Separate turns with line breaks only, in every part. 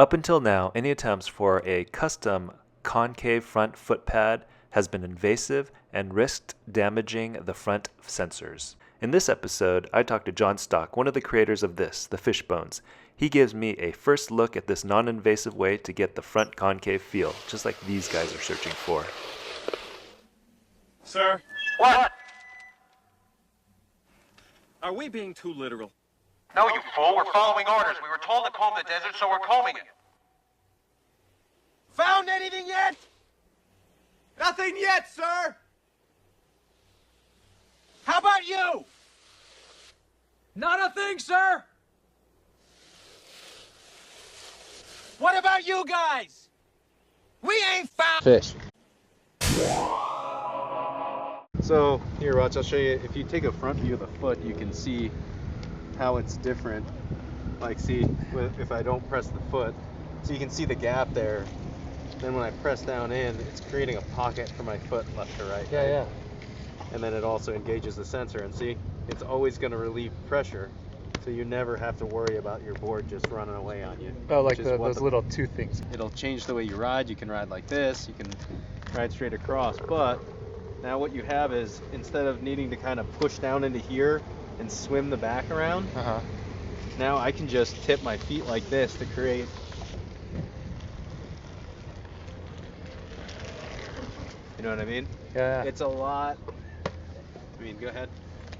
Up until now, any attempts for a custom concave front footpad has been invasive and risked damaging the front sensors. In this episode, I talked to John Stock, one of the creators of this, the Fishbones. He gives me a first look at this non-invasive way to get the front concave feel, just like these guys are searching for.
Sir?
What?
Are we being too literal?
No, you fool. We're following orders. We were told to comb the desert, so we're combing it.
Found anything yet? Nothing yet, sir! How about you? Not a thing, sir! What about you guys? We ain't found
fish. So here, watch, I'll show you. If you take a front view of the foot, you can see how it's different. Like, see, if I don't press the foot, so you can see the gap there. Then when I press down in, it's creating a pocket for my foot left to right.
Yeah.
And then it also engages the sensor, and see, it's always going to relieve pressure, so you never have to worry about your board just running away on you.
Oh, like those little two things.
It'll change the way you ride. You can ride like this, you can ride straight across, but now what you have is, instead of needing to kind of push down into here and swim the back around, now I can just tip my feet like this to create. You know what I mean?
Yeah.
It's a lot. I mean, go ahead.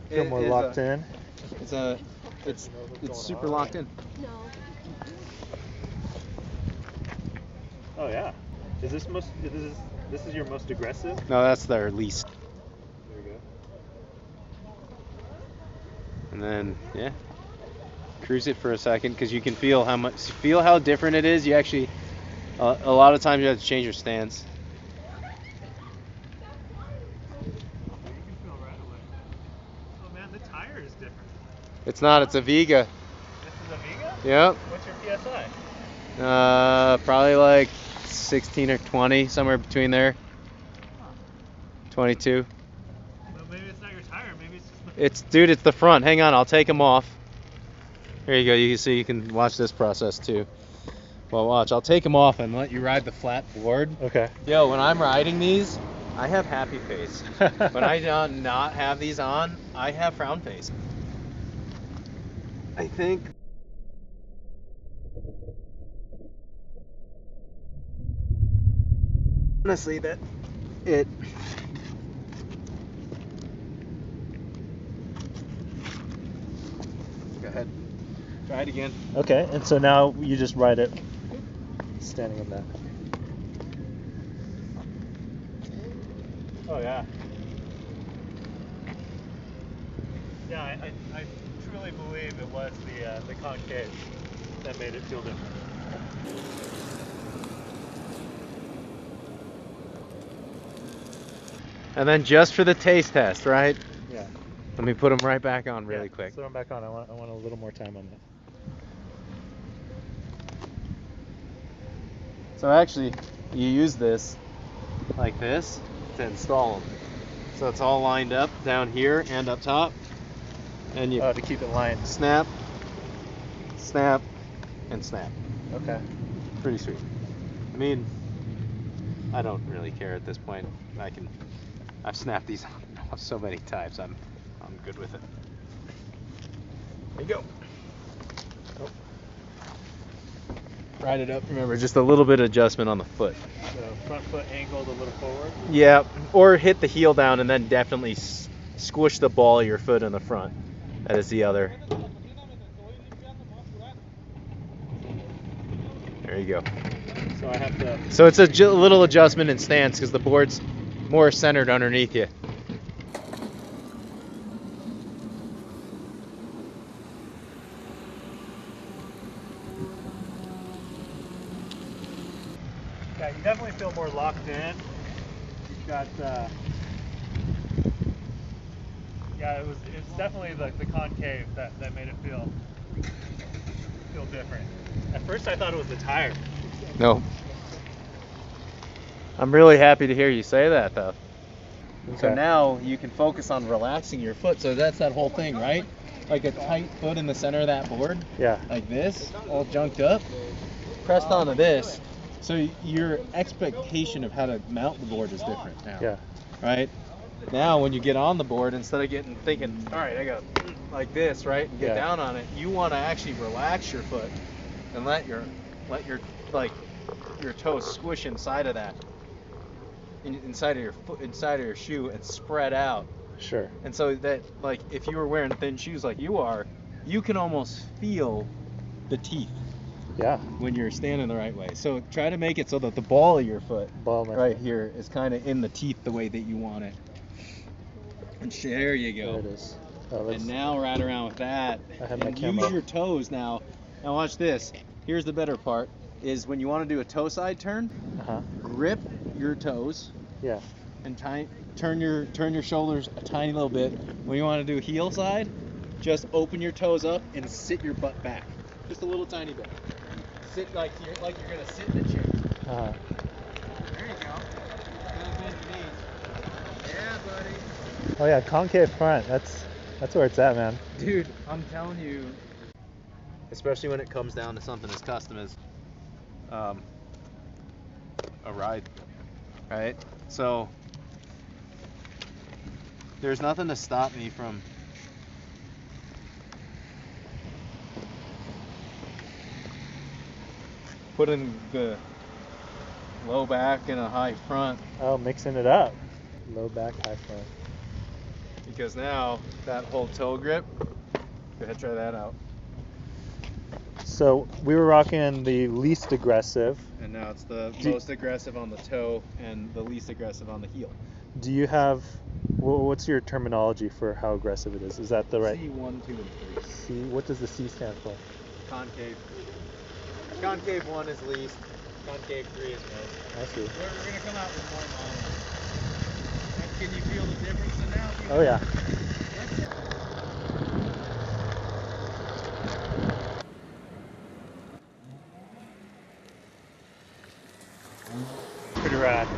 Feel more locked in.
It's super locked in.
No.
Oh yeah. Is this this is your most aggressive?
No, that's their least.
There we go.
And then cruise it for a second, because you can feel how different it is. You actually a lot of times you have to change your stance. It's not, it's a Viga.
This is a Viga?
Yep.
What's your PSI?
Probably like 16 or 20, somewhere between there. 22.
Well, maybe it's not your tire, maybe it's just
Dude, it's the front. Hang on, I'll take them off. Here you go, you can see, you can watch this process too. Well, watch, I'll take them off and let you ride the flat board.
Okay.
Yo, when I'm riding these, I have happy face. When I do not have these on, I have frown face. I think honestly that it go ahead, try it again.
Okay, and so now you just ride it standing in that.
Oh yeah. Yeah, I truly believe it was the concave that made it feel different.
And then just for the taste test, right?
Yeah.
Let me put them right back on really quick.
Throw them back on. I want a little more time on that.
So actually, you use this like this to install them. So it's all lined up down here and up top. And you
to keep it lined.
snap, snap, and snap.
Okay.
Pretty sweet. I mean, I don't really care at this point. I've snapped these on so many times. I'm good with it. There you go. Oh. Ride it up. Remember, just a little bit of adjustment on the foot.
So front foot angled a little forward.
Yeah, or hit the heel down and then definitely squish the ball of your foot in the front. That is the other. There you go.
So I have to.
So it's a little adjustment in stance because the board's more centered underneath you.
Yeah, you definitely feel more locked in. You've got. Yeah, it's definitely the concave that made it feel different. At first I thought it was the tire.
No. I'm really happy to hear you say that, though.
Okay.
So now you can focus on relaxing your foot. So that's that whole thing, right? Like a tight foot in the center of that board.
Yeah.
Like this, all junked up. pressed onto this, so your expectation of how to mount the board is different now.
Yeah.
Right? Now when you get on the board, instead of thinking, all right, I got like this, right, and get down on it, you want to actually relax your foot and let your toes squish inside of that, inside of your foot, inside of your shoe, and spread out.
Sure.
And so that, like, if you were wearing thin shoes like you are, you can almost feel the teeth.
Yeah.
When you're standing the right way. So try to make it so that the ball of your foot
Ball
here is kind of in the teeth the way that you want it. And there you go.
There it is. Oh,
And now ride around with that.
I have my
And
camera.
use your toes now. Now watch this. Here's the better part, is when you want to do a toe side turn, grip your toes
Yeah.
and turn your shoulders a tiny little bit. When you want to do heel side, just open your toes up and sit your butt back. Just a little tiny bit. Sit like you're gonna sit in a chair.
Uh-huh.
There you go. Gotta bend your knees. Yeah, buddy.
Oh yeah, concave front. That's where it's at, man.
Dude, I'm telling you. Especially when it comes down to something as custom as a ride, right? So there's nothing to stop me from putting the low back and a high front,
Oh, mixing it up. Low back, high front.
because now that whole toe grip, go ahead, try that out.
So we were rocking the least aggressive.
And now it's the most aggressive on the toe and the least aggressive on the heel.
Do you have, what's your terminology for how aggressive it is? Is that the right?
C1, 2, and 3.
C. What does the C stand for?
Concave. Concave 1 is least. Concave 3 is most.
I see.
We're going to come out with more models. Can you feel the difference in now?
Oh yeah. Pretty rad.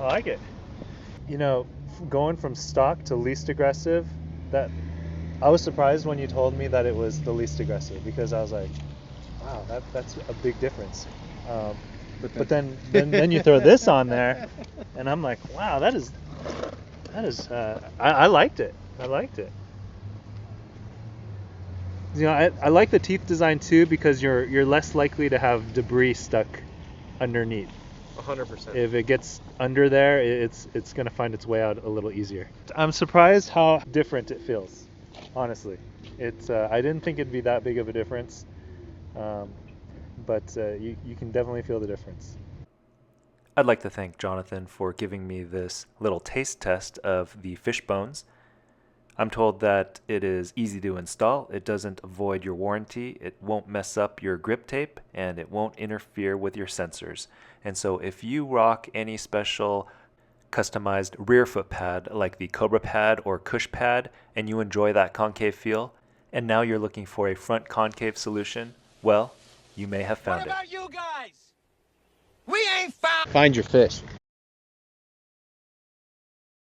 I like it. You know, going from stock to least aggressive, that I was surprised when you told me that it was the least aggressive, because I was like, wow, that's a big difference. But then you throw this on there, and I'm like, wow, that is. I liked it. I liked it. You know, I like the teeth design too, because you're less likely to have debris stuck underneath.
100%.
If it gets under there, it's gonna find its way out a little easier. I'm surprised how different it feels. Honestly, I didn't think it'd be that big of a difference, but you can definitely feel the difference.
I'd like to thank Jonathan for giving me this little taste test of the Fishbones. I'm told that it is easy to install, it doesn't void your warranty, it won't mess up your grip tape, and it won't interfere with your sensors. And so if you rock any special customized rear foot pad like the Cobra pad or Cush pad, and you enjoy that concave feel, and now you're looking for a front concave solution, well, you may have found
What
it.
about you guys? We ain't found.
Find your fish.